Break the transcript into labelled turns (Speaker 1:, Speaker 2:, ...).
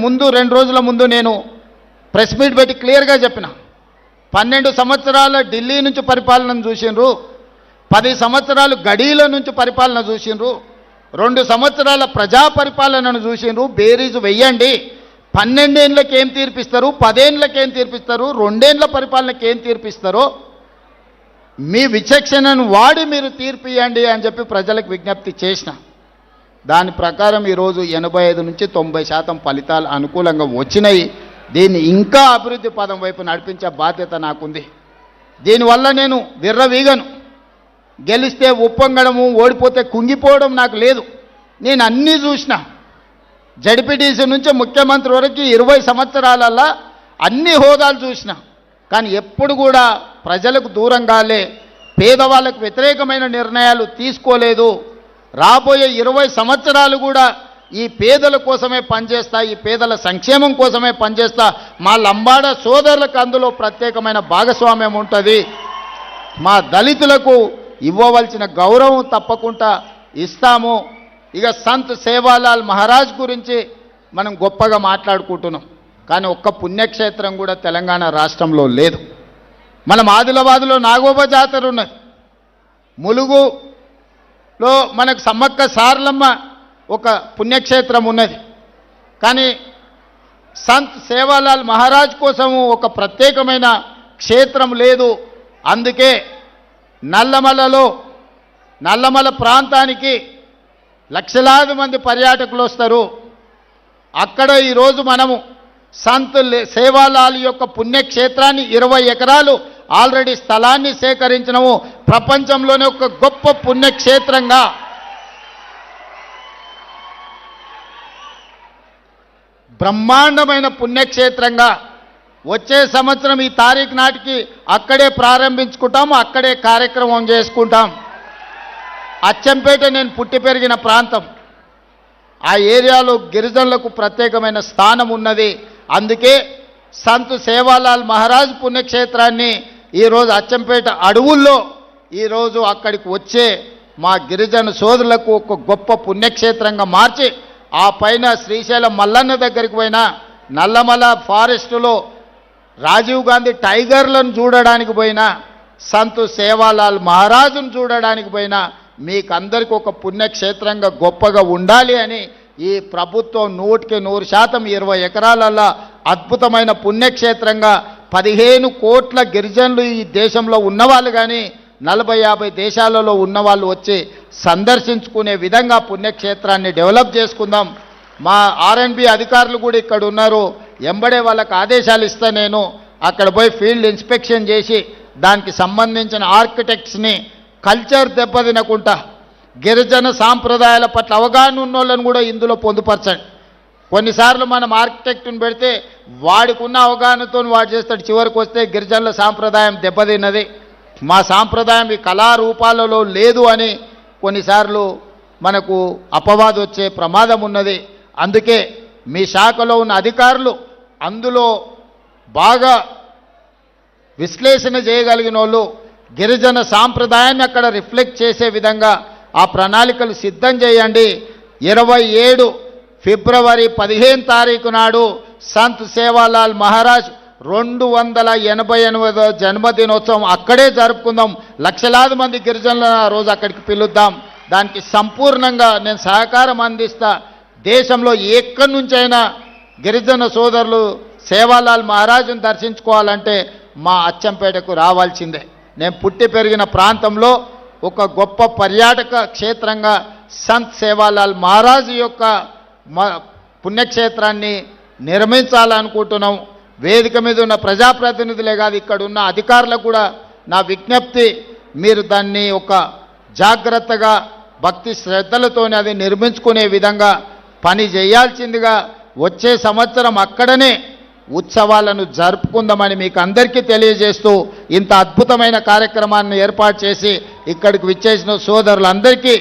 Speaker 1: ముందు 2 రోజుల ముందు నేను ప్రెస్ మీట్ పెట్టి క్లియర్గా చెప్పిన 12 సంవత్సరాల ఢిల్లీ నుంచి పరిపాలన చూసిండ్రు, 10 సంవత్సరాలు గడీల నుంచి పరిపాలన చూసిండ్రు, 2 సంవత్సరాల ప్రజా పరిపాలనను చూసిండ్రు. బేరీజు వెయ్యండి, 12 ఏళ్ళకి ఏం తీర్పిస్తారు, 10 ఏళ్ళకి ఏం తీర్పిస్తారు, 2 ఏళ్ళ పరిపాలనకి ఏం తీర్పిస్తారో మీ విచక్షణను వాడి మీరు తీర్పు ఇవ్వండి అని చెప్పి ప్రజలకు విజ్ఞప్తి చేసిన. దాని ప్రకారం ఈరోజు 85 నుంచి 90% ఫలితాలు అనుకూలంగా వచ్చినాయి. దీన్ని ఇంకా అభివృద్ధి పదం వైపు నడిపించే బాధ్యత నాకుంది. దీనివల్ల నేను విర్రవీగను. గెలిస్తే ఉప్పొంగడము, ఓడిపోతే కుంగిపోవడం నాకు లేదు. నేను అన్నీ చూసిన. జడ్పీటీసీ నుంచి ముఖ్యమంత్రి వరకు 20 సంవత్సరాలల్లా అన్ని హోదాలు చూసిన. కానీ ఎప్పుడు కూడా ప్రజలకు దూరంగాలే, పేదవాళ్ళకు వ్యతిరేకమైన నిర్ణయాలు తీసుకోలేదు. రాబోయే 20 సంవత్సరాలు కూడా ఈ పేదల కోసమే పనిచేస్తా, ఈ పేదల సంక్షేమం కోసమే పనిచేస్తా. మా లంబాడ సోదరులకు అందులో ప్రత్యేకమైన భాగస్వామ్యం ఉంటుంది. మా దళితులకు ఇవ్వవలసిన గౌరవం తప్పకుండా ఇస్తాము. ఇక సంత్ సేవాలాల్ మహారాజ్ గురించి మనం గొప్పగా మాట్లాడుకుంటున్నాం, కానీ ఒక్క పుణ్యక్షేత్రం కూడా తెలంగాణ రాష్ట్రంలో లేదు. మనం ఆదిలాబాద్లో నాగోబా జాతర ఉన్నది, ములుగులో మనకు సమ్మక్క సారలమ్మ ఒక పుణ్యక్షేత్రం ఉన్నది. కానీ సంత్ సేవాలాల్ మహారాజ్ కోసము ఒక ప్రత్యేకమైన క్షేత్రం లేదు. అందుకే నల్లమల ప్రాంతానికి లక్షలాది మంది పర్యాటకులు వస్తారు. అక్కడ ఈరోజు మనము సంత్ సేవాలాల్ యొక్క పుణ్యక్షేత్రాన్ని 20 ఎకరాలు ఆల్రెడీ స్థలాన్ని సేకరించినము. ప్రపంచంలోనే ఒక గొప్ప పుణ్యక్షేత్రంగా, బ్రహ్మాండమైన పుణ్యక్షేత్రంగా వచ్చే సంవత్సరం ఈ తారీఖు నాటికి అక్కడే ప్రారంభించుకుంటాము, అక్కడే కార్యక్రమం చేసుకుంటాం. అచ్చంపేట నేను పుట్టి పెరిగిన ప్రాంతం. ఆ ఏరియాలో గిరిజనులకు ప్రత్యేకమైన స్థానం ఉన్నది. అందుకే సంత్ సేవాలాల్ మహారాజ్ పుణ్యక్షేత్రాన్ని ఈరోజు అచ్చంపేట అడవుల్లో ఈరోజు అక్కడికి వచ్చే మా గిరిజన సోదరులకు ఒక గొప్ప పుణ్యక్షేత్రంగా మార్చి, ఆ పైన శ్రీశైలం మల్లన్న దగ్గరికి పోయినా, నల్లమల ఫారెస్టులో రాజీవ్ గాంధీ టైగర్లను చూడడానికి పోయినా, సంత్ సేవాలాల్ మహారాజును చూడడానికి పోయినా, మీకు అందరికీ ఒక పుణ్యక్షేత్రంగా గొప్పగా ఉండాలి అని ఈ ప్రభుత్వం 100% 20 ఎకరాలల్లో అద్భుతమైన పుణ్యక్షేత్రంగా 15 కోట్ల గిరిజనులు ఈ దేశంలో ఉన్నవాళ్ళు కానీ 40-50 దేశాలలో ఉన్నవాళ్ళు వచ్చి సందర్శించుకునే విధంగా పుణ్యక్షేత్రాన్ని డెవలప్ చేసుకుందాం. మా R&B అధికారులు కూడా ఇక్కడ ఉన్నారు. ఎంబడే వాళ్ళకి ఆదేశాలు ఇస్తా. నేను అక్కడ పోయి ఫీల్డ్ ఇన్స్పెక్షన్ చేసి దానికి సంబంధించిన ఆర్కిటెక్ట్స్ని కల్చర్ దెబ్బతినకుండా గిరిజన సాంప్రదాయాల పట్ల అవగాహన ఉన్నోళ్ళని కూడా ఇందులో పొందుపరచండి. కొన్నిసార్లు మనం ఆర్కిటెక్ట్ని పెడితే వాడికి ఉన్న అవగాహనతో వాడు చేస్తాడు, చివరికి వస్తే గిరిజనుల సాంప్రదాయం దెబ్బతిన్నది, మా సాంప్రదాయం ఈ కళారూపాలలో లేదు అని కొన్నిసార్లు మనకు అపవాదు వచ్చే ప్రమాదం ఉన్నది. అందుకే మీ శాఖలో ఉన్న అధికారులు అందులో బాగా విశ్లేషణ చేయగలిగిన వాళ్ళు గిరిజన సాంప్రదాయాన్ని అక్కడ రిఫ్లెక్ట్ చేసే విధంగా ఆ ప్రణాళికలు సిద్ధం చేయండి. 27 ఫిబ్రవరి 15 తారీఖు నాడు సంత్ సేవాలాల్ మహారాజ్ 288వ జన్మదినోత్సవం అక్కడే జరుపుకుందాం. లక్షలాది మంది గిరిజనులను ఆ రోజు అక్కడికి పిలుద్దాం. దానికి సంపూర్ణంగా నేను సహకారం అందిస్తా. దేశంలో ఎక్కడి నుంచైనా గిరిజన సోదరులు సేవాలాల్ మహారాజును దర్శించుకోవాలంటే మా అచ్చంపేటకు రావాల్సిందే. నేను పుట్టి పెరిగిన ప్రాంతంలో ఒక గొప్ప పర్యాటక క్షేత్రంగా సంత్ సేవాలాల్ మహారాజు యొక్క పుణ్యక్షేత్రాన్ని నిర్మించాలనుకుంటున్నాం. వేదిక మీద ఉన్న ప్రజాప్రతినిధులే కాదు, ఇక్కడ ఉన్న అధికారులకు కూడా నా విజ్ఞప్తి, మీరు దాన్ని ఒక జాగ్రత్తగా భక్తి శ్రద్ధలతోనే అది నిర్మించుకునే విధంగా పని చేయాల్సిందిగా వచ్చే సంవత్సరం అక్కడనే ఉత్సవాలను జరుపుకుందామని మీకు అందరికీ తెలియజేస్తూ ఇంత అద్భుతమైన కార్యక్రమాన్ని ఏర్పాటు చేసి ఇక్కడికి విచ్చేసిన సోదరులందరికీ